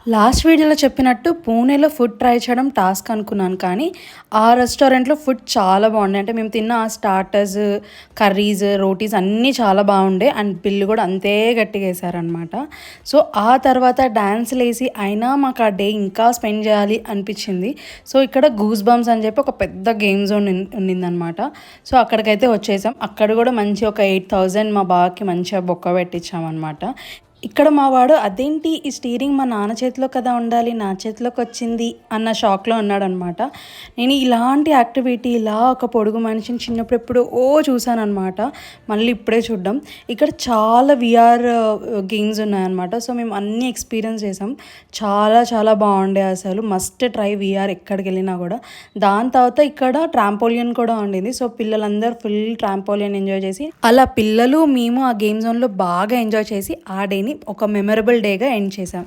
Last వీడియోలో చెప్పినట్టు పూణేలో ఫుడ్ ట్రై చేయడం టాస్క్ అనుకున్నాను. కానీ ఆ రెస్టారెంట్‌లో ఫుడ్ చాలా బాగుండే. అంటే మేము తిన్న ఆ స్టార్టర్స్, కర్రీస్, రోటీస్ అన్నీ చాలా బాగుండే. అండ్ బిల్లు కూడా అంతే గట్టిగా ఏసారనమాట. సో, ఆ తర్వాత డాన్స్‌లేసి అయినా మాకు ఆ డే ఇంకా స్పెండ్ చేయాలి అనిపించింది. సో, ఇక్కడ గూస్ బంప్స్ అని చెప్పి ఒక పెద్ద గేమ్ జోన్ ఉండిందనమాట. సో, అక్కడికైతే వచ్చేసాం. అక్కడ కూడా మంచి ఒక 8,000 మా బావకి మంచిగా బొక్క పెట్టించామనమాట. ఇక్కడ మా వాడు అదేంటి ఈ స్టీరింగ్ మా నాన్న చేతిలో కదా ఉండాలి, నా చేతిలోకొచ్చింది అన్న షాక్‌లో ఉన్నాడనమాట. నేను ఇలాంటి యాక్టివిటీ ఇలా ఒక పొడుగు మనిషిని చిన్నప్పుడు ఎప్పుడో చూసాననమాట. మళ్ళీ ఇప్పుడే చూడ్డం. ఇక్కడ చాలా వీఆర్ గేమ్స్ ఉన్నాయన్నమాట. సో, మేము అన్నీ ఎక్స్‌పీరియన్స్ చేసాం. చాలా చాలా బాగుండే అసలు. మస్ట్ ట్రై వీఆర్ ఎక్కడికెళ్ళినా కూడా. దాని తర్వాత ఇక్కడ ట్రాంపోలియన్ కూడా ఉండింది. సో, పిల్లలందరూ ఫుల్ ట్రాంపోలియన్ ఎంజాయ్ చేసి అలా పిల్లలు, మేము ఆ గేమ్ జోన్‌లో బాగా ఎంజాయ్ చేసి ఆ డేని ఒక మెమరబుల్ డేగా ఎండ్ చేసాం.